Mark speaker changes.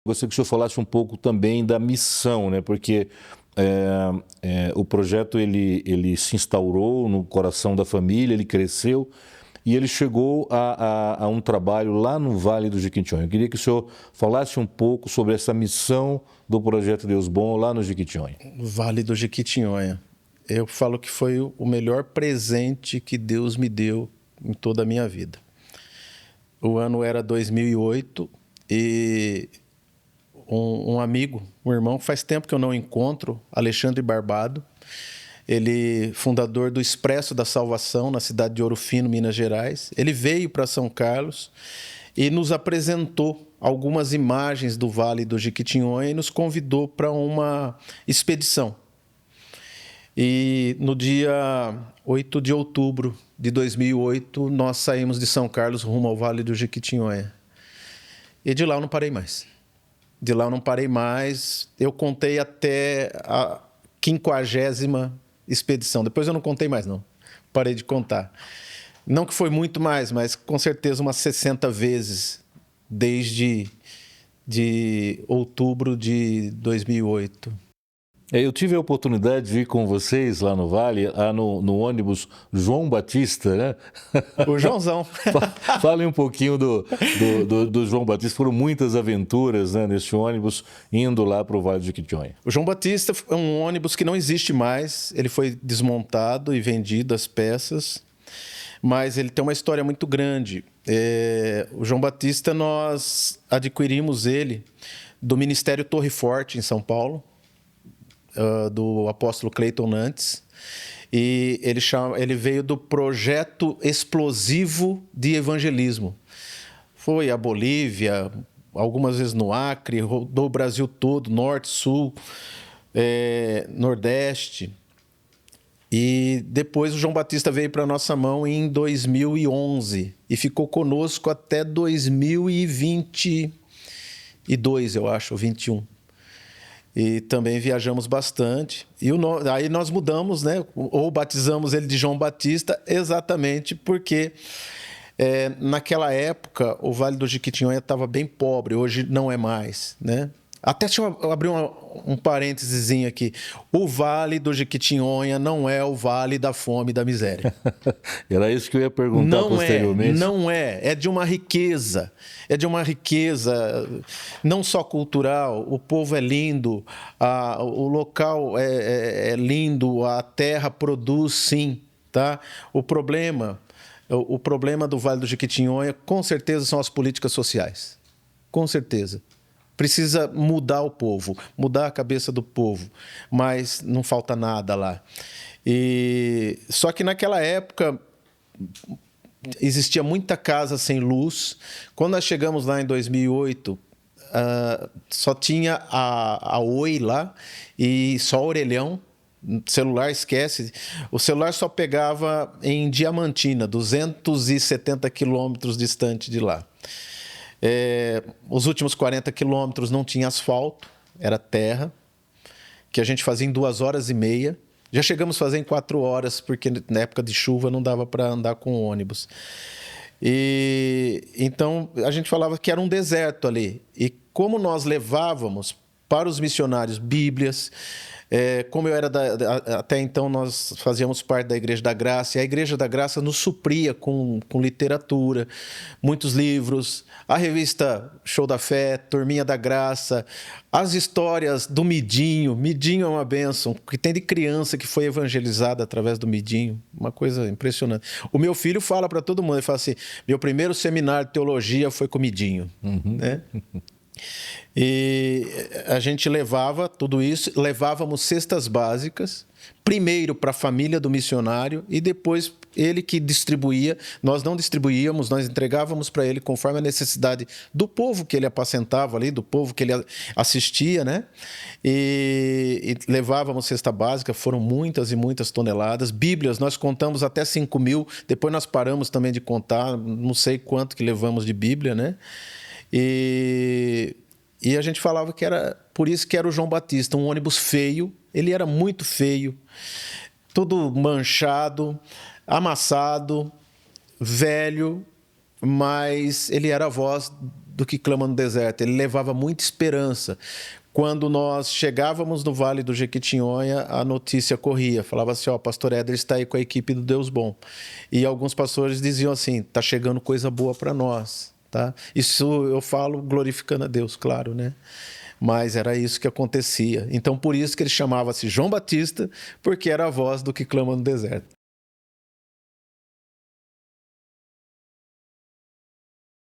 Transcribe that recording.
Speaker 1: Gostaria que o senhor falasse um pouco também da missão, né? Porque o projeto ele se instaurou no coração da família, ele cresceu e ele chegou a um trabalho lá no Vale do Jequitinhonha. Eu queria que o senhor falasse um pouco sobre essa missão do Projeto Deus Bom lá no Jequitinhonha.
Speaker 2: Vale do Jequitinhonha. Eu falo que foi o melhor presente que Deus me deu em toda a minha vida. O ano era 2008 e um amigo, um irmão, faz tempo que eu não encontro, Alexandre Barbado, ele fundador do Expresso da Salvação na cidade de Ouro Fino, Minas Gerais. Ele veio para São Carlos e nos apresentou algumas imagens do Vale do Jequitinhonha e nos convidou para uma expedição. E no dia 8 de outubro de 2008, nós saímos de São Carlos rumo ao Vale do Jequitinhonha. E de lá eu não parei mais. De lá eu não parei mais. Eu contei até a 50ª expedição. Depois eu não contei mais, não. Parei de contar. Não que foi muito mais, mas com certeza umas 60 vezes desde outubro de 2008.
Speaker 1: Eu tive a oportunidade de ir com vocês lá no Vale, lá no ônibus João Batista, né?
Speaker 2: O Joãozão.
Speaker 1: Falem um pouquinho do João Batista. Foram muitas aventuras, né, nesse ônibus indo lá para o Vale do Jequitinhonha.
Speaker 2: O João Batista é um ônibus que não existe mais. Ele foi desmontado e vendido as peças, mas ele tem uma história muito grande. O João Batista, nós adquirimos ele do Ministério Torre Forte, em São Paulo, do apóstolo Cleiton Nantes, e ele veio do projeto explosivo de evangelismo. Foi à Bolívia, algumas vezes no Acre, rodou o Brasil todo, norte, sul, nordeste. E depois o João Batista veio para a nossa mão em 2011 e ficou conosco até 2022, eu acho, 21. E também viajamos bastante. E aí nós mudamos, né? Ou batizamos ele de João Batista, exatamente porque naquela época o Vale do Jequitinhonha estava bem pobre, hoje não é mais, né? Até deixa eu abrir um parênteses aqui. O Vale do Jequitinhonha não é o Vale da Fome e da Miséria.
Speaker 1: Era isso que eu ia perguntar posteriormente.
Speaker 2: Não é. É de uma riqueza. É de uma riqueza não só cultural. O povo é lindo, o local é lindo, a terra produz, sim. Tá? O problema do Vale do Jequitinhonha, com certeza, são as políticas sociais. Com certeza. Precisa mudar o povo, mudar a cabeça do povo, mas não falta nada lá. Só que naquela época existia muita casa sem luz. Quando nós chegamos lá em 2008, só tinha a Oi lá e só orelhão. Celular, esquece. O celular só pegava em Diamantina, 270 quilômetros distante de lá. Os últimos 40 quilômetros não tinha asfalto, era terra, que a gente fazia em 2h30. Já chegamos a fazer em 4 horas, porque na época de chuva não dava para andar com ônibus. Então a gente falava que era um deserto ali. E como nós levávamos para os missionários Bíblias, como eu era até então nós fazíamos parte da Igreja da Graça, e a Igreja da Graça nos supria com literatura, muitos livros, a revista Show da Fé, Turminha da Graça, as histórias do Midinho. Midinho é uma bênção, que tem de criança que foi evangelizada através do Midinho, uma coisa impressionante. O meu filho fala para todo mundo, ele fala assim, meu primeiro seminário de teologia foi com o Midinho, né? E a gente levava tudo isso, levávamos cestas básicas, primeiro para a família do missionário e depois ele que distribuía. Nós não distribuíamos, nós entregávamos para ele conforme a necessidade do povo que ele apacentava ali, do povo que ele assistia, né? E levávamos cesta básica, foram muitas e muitas toneladas. Bíblias, nós contamos até 5.000, depois nós paramos também de contar, não sei quanto que levamos de Bíblia, né? E a gente falava que era por isso que era o João Batista, um ônibus feio. Ele era muito feio, todo manchado, amassado, velho, mas ele era a voz do que clama no deserto. Ele levava muita esperança. Quando nós chegávamos no Vale do Jequitinhonha, a notícia corria. Falava assim, pastor Éder está aí com a equipe do Deus Bom. E alguns pastores diziam assim, está chegando coisa boa para nós. Tá? Isso eu falo glorificando a Deus, claro, né? Mas era isso que acontecia. Então, por isso que ele chamava-se João Batista, porque era a voz do que clama no deserto.